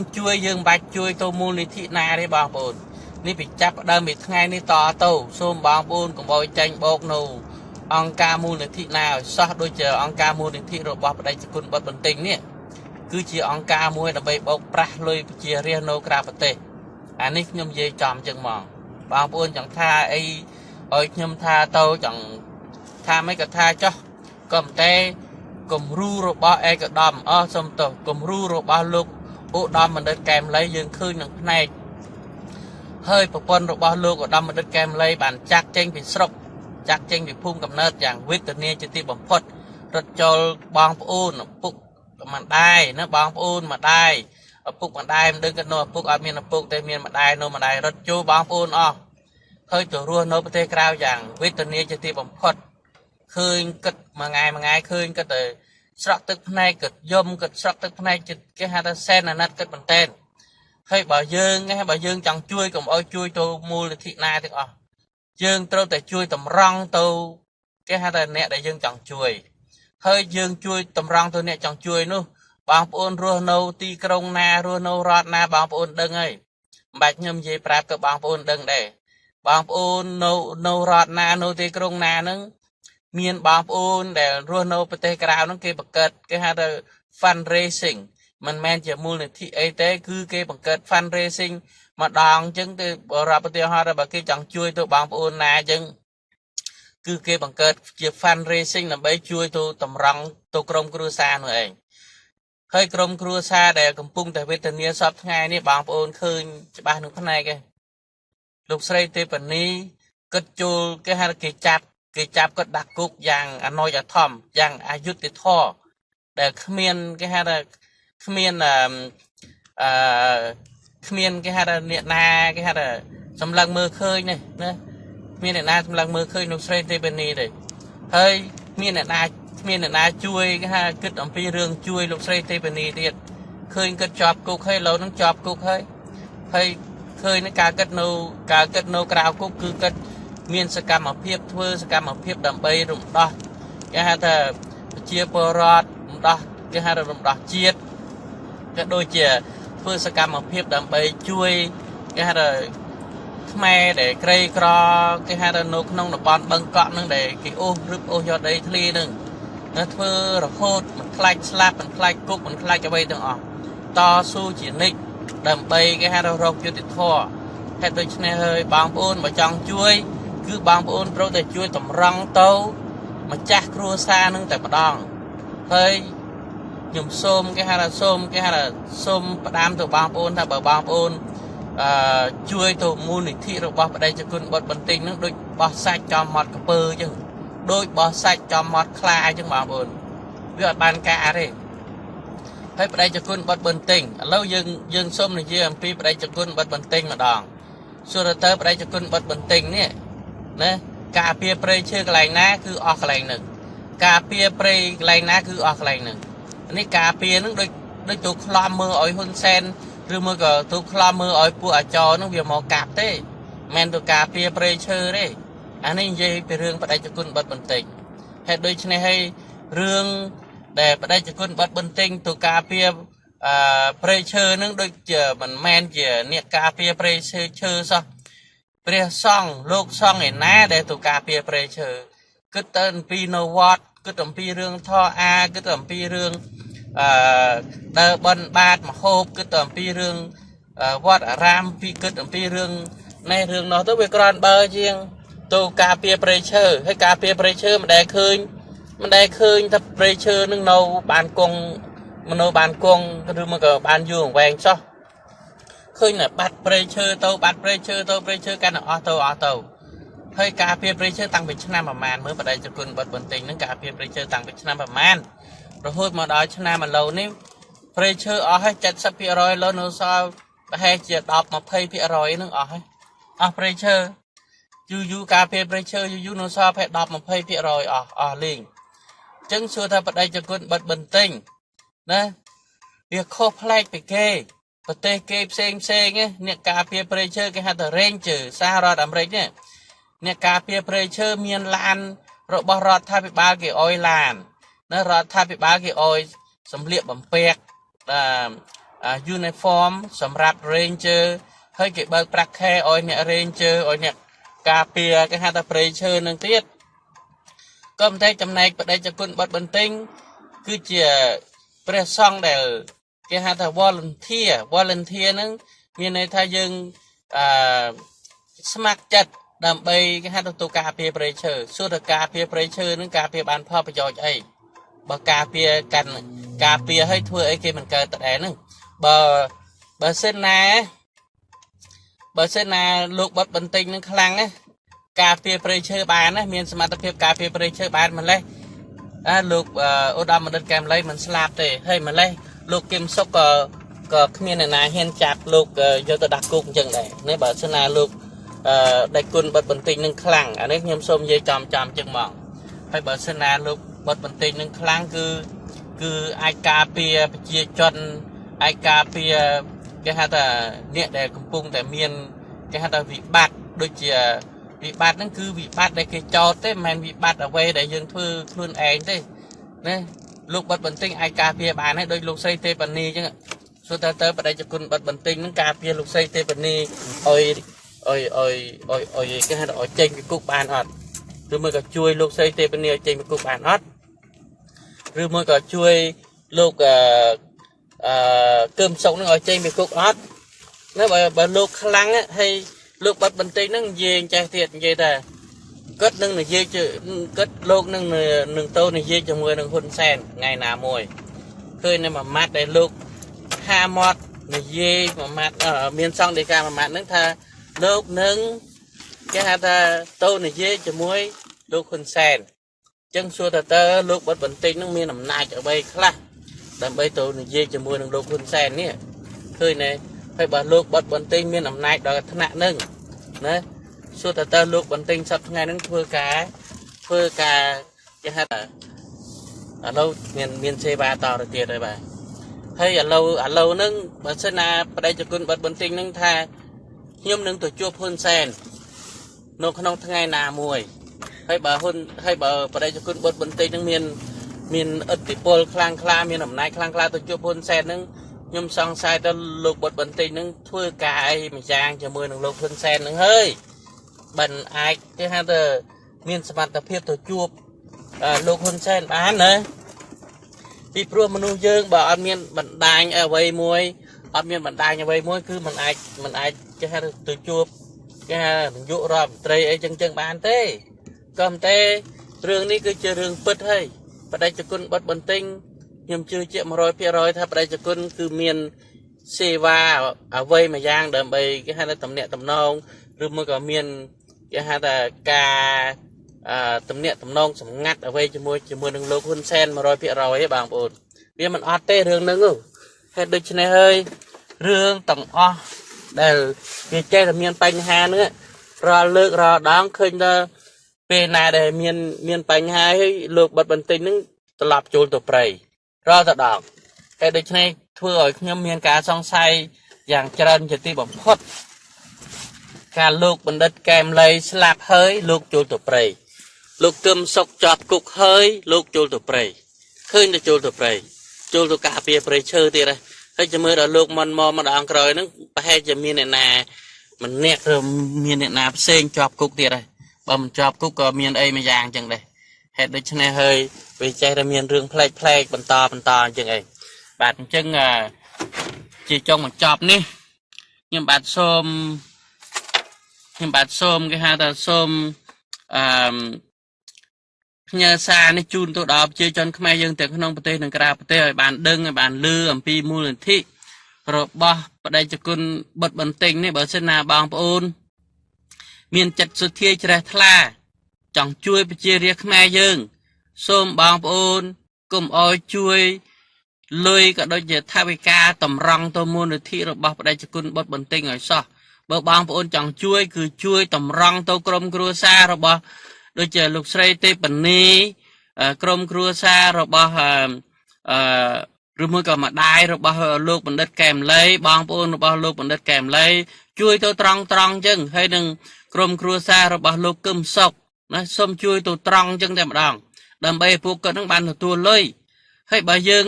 Speaker 1: ងបាច់ជួយទៅមូលនិធិណាទេបងប្អូននេះពីចាប់ដើមពីថ្ងៃនេះតទៅសូមបងប្អូនកុំឲ្យចាញ់បោកនៅអង្គការមូលនិធិណាឲ្យសោះដូចជាអង្គការមូលនិធិរបស់បដិជគុណបុត្របន្ទិញនេះគឺជាអង្គការមួយដើម្បីបោកប្រាស់លុយប្រជារាស្ត្រនៅក្រៅប្រទេសអានេះខ្ញុំនិយាយចំចឹងហ្មងបងប្អូនចង់ថាអីឲ្យខ្ញុំថាទៅចង់ថាមិនក៏ថាចោះក៏តែគំរូរបស់ឯកឧត្តមសុំទោសគំរូរបស់លោកឧត្តមបណ្ឌិតកែមលីយើងឃើញនឹងផ្នែកហើយប្រពន្ធរបស់លោកឧត្តមបណ្ឌិតកែមលីបានចាក់ចេញពីស្រុកចាក់ចេញពីភូមិកំណើតយ៉ាងវេទនាជាទីបំផុតរត់ចូលបងប្អូនឪពុកម្ដាយណាបងប្អូនម្ដាយឪពុកម្ដាយមិនដឹងក៏នៅឪពុកអត់មានឪពុកតែមានម្ដាយនៅម្ដាយរត់ចូលបងប្អូនអស់ហើយទៅរស់នៅប្រទេសក្រៅយ៉ាងវេទនាជាទីបំផុតឃើញគិតមួយថ្ងៃឃើញគិតទៅស្រក់ទឹកភ្នែកគិតយំគិតស្រក់ទឹកភ្នែកចិត្តគេហៅថាសែនអាណិតគិតមែនតែនហើយបើយើងចង់ជួយកុំឲ្យជួយទៅមូលនិធិណាទាំងអស់យើងត្រូវតែជួយតម្រង់ទៅគេហៅថាអ្នកដែលយើងចង់ជួយហើយយើងជួយតម្រង់ទៅអ្នកចង់ជួយនោះបងប្អូនរស់នៅទីក្រុងណារស់នៅរដ្ឋណាបងប្អូនដឹងហើយមិនបាច់ខ្ញុំនិយាយប្រាប់ក៏បងប្អូនដឹងដែរបងប្អូននៅរដ្ឋណានៅទីក្រុងណាហ្នឹងមានបងប្អូនដែលរស់នៅប្រទេសក្រៅហ្នឹងគេបង្កើតគេហៅថា fundraising មិនមែនជាមូលនិធិអីទេគឺគេបង្កើត fundraising ម្ដងអញ្ចឹងទៅរាប់ឧទាហរណ៍បើគេចង់ជួយទៅបងប្អូនណាអញ្ចឹងគឺគេបង្កើតជា fundraising ដើម្បីជួយទៅតម្រង់ទៅក្រុមគ្រួសារនោះឯងហើយក្រុមគ្រួសារដែលកំពុងតែវេទនាសពថ្ងៃនេះបងប្អូនឃើញច្បាស់នឹងផ្នែកឯងលោកស្រីទេពនីគិតចូលគេហៅគេចាប់គាត់ដាក់គុកយ៉ាងអណយអធមយ៉ាងអយុត្តិធម៌ដែលគ្មានគេហៅថាគ្មានគេហៅថាអ្នកណាគេហៅថាសម្លឹងមើលឃើញនេះណាគ្មានអ្នកណាសម្លឹងមើលឃើញលោកស្រីទេពនីទេហើយគ្មានអ្នកណាជួយគេហៅគិតអំពីរឿងជួយលោកស្រីទេពនីទៀតឃើញគិតជាប់គុកហើយឡូវនឹងជាប់គុកហើយឃើញនឹងការគិតនៅក្រៅគុកគឺគិតមានសកម្មភាពធ្វើសកម្មភាពដើម្បីរំដោះគេហៅថាប្រជាពលរដ្ឋរំដោះគេហៅថារំដោះជាតិក៏ដូចជាធ្វើសកម្មភាពដើម្បីជួយគេហៅថាខ្មែរដែលក្រីក្រគេហៅថានៅក្នុងតំបន់បឹងកក់ហ្នឹងដែលគេអូសយកដីធ្លីហ្នឹងធ្វើរហូតមិនខ្លាចស្លាប់មិនខ្លាចគុកមិនខ្លាចអ្វីទាំងអស់តស៊ូជានិច្ចដើម្បីគេហៅថារកយុត្តិធម៌ហេតុដូច្នេះហើយបងប្អូនបើចង់ជួយគឺបងប្អូនត្រូវតែជួយតម្រង់ទៅម្ចាស់គ្រួសារនឹងតែម្ដងហើយខ្ញុំសូមផ្ដាំទៅបងប្អូនថាបើបងប្អូនជួយទៅមូលនិធិរបស់បដិជគុណបុត្របន្ទិញនឹងដូចបោះសាច់ចំមាត់កពើអញ្ចឹងដូចបោះសាច់ចំមាត់ខ្លាអញ្ចឹងបងប្អូនវាអត់បានការទេហើយបដិជគុណបុត្របន្ទិញឥឡូវយើងសូមនិយាយអំពីបដិជគុណបុត្របន្ទិញម្ដងសួរទៅបដិជគុណបុត្របន្ទិញនេះណា ការពារព្រៃឈើកន្លែងណាគឺអស់កន្លែងនឹងការពារព្រៃកន្លែងណាគឺអស់កន្លែងនឹងនេះការពារនឹងដូចទូខ្លំមើលឲ្យហ៊ុនសែនឬមួយក៏ទូខ្លំមើលឲ្យពួកអាចរនឹងវាមកកាប់ទេមិនទៅការពារព្រៃឈើទេអានេះនិយាយពីរឿងបដិជគុណបិទបន្តិចហេតុដូច្នេះហើយរឿងដែលបដិជគុណបិទបន្តិចទៅការពារព្រៃឈើនឹងដូចជាមិនមែនជាអ្នកការពារព្រៃឈើសោះព្រះសង្ឃលោកសង្ឃឯណាដែលទៅការពារព្រៃឈើគិតទៅអំពីនៅវត្តគិតអំពីរឿងធម៌អាគិតអំពីរឿងដើរបិណ្ឌបាតមហូបគិតអំពីរឿងវត្តអារាមពីគិតអំពីរឿងនេះរឿងនោះទៅវាក្រាន់បើជាងទៅការពារព្រៃឈើហើយការពារព្រៃឈើមិនដែលឃើញថាព្រៃឈើនឹងនៅបានគង់មនុស្សបានគង់ឬមកក៏បានយូរអង្វែងចោះឃើញតែបាត់ព្រៃឈើទៅបាត់ព្រៃឈើទៅព្រៃឈើកាន់តែអស់ទៅហើយការពារព្រៃឈើតាំងពីឆ្នាំប្រហែលមើលបដិជគុណបិទបន្តិចហ្នឹងការពារព្រៃឈើតាំងពីឆ្នាំប្រហែលរហូតមកដល់ឆ្នាំឥឡូវនេះព្រៃឈើអស់ហើយ 70% លើនៅសល់ប្រហែលជា 10-20% ហ្នឹងអស់ហើយអស់ព្រៃឈើយូរការពារព្រៃឈើយូរនៅសល់ប្រហែល 10-20% អស់លេងអញ្ចឹងសួរថាបដិជគុណបិទបន្តិចណាវាខុសប្លែកពីគេប្រទេសគេផ្សេងអ្នកការពារព្រៃឈើគេហៅថា Ranger សហរដ្ឋអាមេរិកនេះអ្នកការពារព្រៃឈើមានឡានរបស់រដ្ឋាភិបាលគេអោយឡានណារដ្ឋាភិបាលគេអោយសម្លៀកបំពាក់uniform សម្រាប់ Ranger ហើយគេបើកប្រាក់ខែអោយអ្នក Ranger អោយអ្នកការពារគេហៅថាព្រៃឈើនឹងទៀតក៏មិនតែចំណែកបដិជគុណបិទបន្ទិញគឺជាព្រះសង្ឃដែលគេហៅថា volunteer ហ្នឹងមានន័យថាយើងស្ម័គ្រចិត្តដើម្បីគេហៅថាទៅការពារព្រៃឈើសួរទៅការពារព្រៃឈើនឹងការពារបានផលប្រយោជន៍អីបើការពារកាន់ការពារឲ្យធ្វើអីគេមិនកើតដែរហ្នឹងបើសិនណាលោកបិទបន្ទិញនឹងខ្លាំងណាការពារព្រៃឈើបានណាមានសមត្ថភាពការពារព្រៃឈើបានម្លេះលោកឧត្តមបណ្ឌិតកែមលីមិនស្លាប់ទេហើយម្លេះលោកគឹមសុខក៏គ្មានអ្នកណាហ៊ានចាប់លោកយកទៅដាក់គុកអញ្ចឹងដែរនេះបើសិនណាលោកដេចគុណបិទបន្ទិញនឹងខ្លាំងអានេះខ្ញុំសូមនិយាយចំអញ្ចឹងមកហើយបើសិនណាលោកបិទបន្ទិញនឹងខ្លាំងគឺអាចការពារប្រជាជនអាចការពារគេហៅថាអ្នកដែលកំពុងតែមានគេហៅថាវិបត្តិដូចជាវិបត្តិហ្នឹងគឺវិបត្តិដែលគេចោទទេមិនមែនវិបត្តិអ្វីដែលយើងធ្វើខ្លួនឯងទេណាលោកបិទបន្ទិញអាចការពារបានហើយដូចលោកស្រីទេប៉ានីអញ្ចឹងសួរទៅបដិជគុណបិទបន្ទិញហ្នឹងការពារលោកស្រីទេប៉ានីអុយគេហៅថាឲ្យចេញពីគុកបានអត់ឬមួយក៏ជួយលោកស្រីទេប៉ានីឲ្យចេញពីគុកបានអត់ឬមួយក៏ជួយលោកគឹមសុកនឹងឲ្យចេញពីគុកអត់ណាបើលោកខ្លាំងហើយលោកបិទបន្ទិញហ្នឹងនិយាយចេះទៀតនិយាយថាគាត់នឹងនិយាយគាត់លោកនឹងទៅនិយាយជាមួយនឹងហ៊ុនសែនថ្ងៃណាមួយឃើញនៅមួយម៉ាត់ដែលលោកហាមាត់និយាយមួយម៉ាត់មានសង្ឃដីកាមួយម៉ាត់ហ្នឹងថាលោកនឹងគេហៅថាទៅនិយាយជាមួយលោកហ៊ុនសែនអញ្ចឹងសួរតើលោកបិទបន្ទិញហ្នឹងមានអំណាចអ្វីខ្លះដើម្បីទៅនិយាយជាមួយនឹងលោកហ៊ុនសែននេះឃើញទេហើយបើលោកបិទបន្ទិញមានអំណាចដល់ថ្នាក់ហ្នឹងណាសួរតើលោកបន្ទិញសប្តាហ៍ថ្ងៃហ្នឹងធ្វើការគេហៅថាឥឡូវមានសេវាតទៅទៀតហើយបាទហើយឥឡូវហ្នឹងបើសិនណាបដិជគុណបិទបន្ទិញហ្នឹងថាខ្ញុំនឹងទៅជួបហ៊ុនសែននៅក្នុងថ្ងៃណាមួយហើយបើបដិជគុណបិទបន្ទិញហ្នឹងមានឥទ្ធិពលខ្លាំងក្លាមានអំណាចខ្លាំងក្លាទៅជួបហ៊ុនសែនហ្នឹងខ្ញុំសង្ស័យទៅលោកបិទបន្ទិញហ្នឹងធ្វើការអីម្យ៉ាងជាមួយនឹងលោកហ៊ុនសែនហ្នឹងហើយមិនអាចគេហៅថាមានសមត្ថភាពទៅជួបលោកហ៊ុនសែនបានណាពីព្រោះមនុស្សយើងបើអត់មានបណ្ដាញអ្វីមួយគឺមិនអាចគេហៅទៅជួបគេហៅនាយករដ្ឋមន្ត្រីអីចឹងបានទេក៏តែរឿងនេះគឺជារឿងពិតហើយបដិជគុណបិទបន្ទិញខ្ញុំជឿជាក់ 100% ថាបដិជគុណគឺមានសេវាអ្វីមួយយ៉ាងដើម្បីគេហៅថាតំណាក់តំណងឬមួយក៏មានគេហៅថាការតំណាក់តំណងសម្ងាត់អ្វីជាមួយនឹងលោកហ៊ុនសែន 100% ទេបងប្អូនវាមិនអត់ទេរឿងហ្នឹងហេតុដូច្នេះហើយរឿងទាំងអស់ដែលវាចេះតែមានបញ្ហាហ្នឹងរាល់លើករាល់ដងឃើញថា ពេលណាដែលមានបញ្ហាឲ្យលោកបិទបន្ទិញនឹងត្រឡប់ចូលទៅព្រៃរាល់តែដងតែដូច្នេះធ្វើឲ្យខ្ញុំមានការសង្ស័យយ៉ាងច្រើនជាទីបំផុតការលោកបណ្ឌិតកែមលីស្លាប់ហើយលោកចូលទៅព្រៃលោកគឹមសុកជាប់គុកហើយលោកចូលទៅព្រៃឃើញទៅចូលទៅព្រៃចូលទៅការពារព្រៃឈើទៀតហើយចាំមើលដល់លោកមិនមកម្ដងក្រោយហ្នឹងប្រហែលជាមានអ្នកណាម្នាក់ឬមានអ្នកណាផ្សេងជាប់គុកទៀតហើយបើមិនជាប់គុកក៏មានអីមួយយ៉ាងចឹងដែរហេតុដូច្នេះហើយវាចេះតែមានរឿងផ្លែកបន្តអញ្ចឹងអីបាទអញ្ចឹងជាចុងបញ្ចប់នេះខ្ញុំបាទសូមគេហៅថាសូមផ្ញើសារនេះជូនទៅដល់ប្រជាជនខ្មែរយើងទាំងក្នុងប្រទេសនិងក្រៅប្រទេសឲ្យបានដឹងឲ្យបានឮអំពីមូលនិធិរបស់បដិជគុណបុត្របន្ទិញនេះបើសិនណាបងប្អូនមានចិត្តសុធាជ្រះថ្លាចង់ជួយប្រជារាស្ត្រខ្មែរយើងសូមបងប្អូនកុំអោយជួយលុយក៏ដូចជាថវិកាតម្រង់ទៅមូលនិធិរបស់បដិជគុណបុត្របន្ទិញឲ្យសោះបើបងប្អូនចង់ជួយគឺជួយតម្រង់ទៅក្រុមគ្រួសាររបស់ដូចជាលោកស្រីទេពនីក្រុមគ្រួសាររបស់ឬមួយក៏ម្ដាយរបស់លោកបណ្ឌិតកែមលីបងប្អូនរបស់លោកបណ្ឌិតកែមលីជួយទៅត្រង់អញ្ចឹងហើយនឹងក្រុមគ្រួសាររបស់លោកគឹមសុកណាសូមជួយទៅត្រង់អញ្ចឹងតែម្ដងដើម្បីពួកគាត់នឹងបានទទួលលុយហើយបើយើ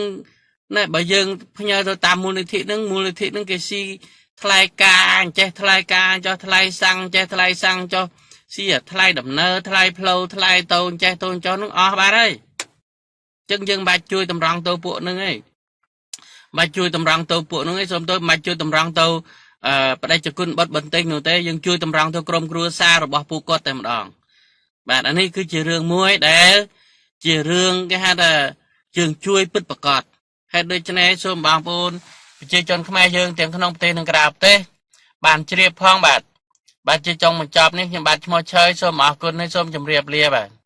Speaker 1: ងផ្ញើទៅតាមមូលនិធិនឹងគេស៊ីថ្លៃការអញ្ចេះថ្លៃការចុះថ្លៃសាំងចេះថ្លៃសាំងចុះស៊ីថ្លៃដំណើរថ្លៃផ្លូវថ្លៃតូនចេះតូនចុះនឹងអស់បាត់ហើយអញ្ចឹងយើងបាច់ជួយតម្រង់ទៅពួកនឹងឯងបាច់ជួយតម្រង់ទៅពួកនឹងឯងសូមទៅបាច់ជួយតម្រង់ទៅបដិជគុណបុត្របន្ទិញនោះទេយើងជួយតម្រង់ទៅក្រុមគ្រួសាររបស់ពួកគាត់តែម្ដងបាទអានេះគឺជារឿងមួយដែលជារឿងគេហៅថាយើងជួយពិតប្រាកដហេតុដូច្នេះសូមបងប្អូនប្រជាជនខ្មែរយើងទាំងក្នុងប្រទេសនិងក្រៅប្រទេសបានជ្រាបផងបាទជាចុងបញ្ចប់នេះខ្ញុំបាទឈ្មោះឆើយសូមអរគុណហើយសូមជម្រាបលាបាទ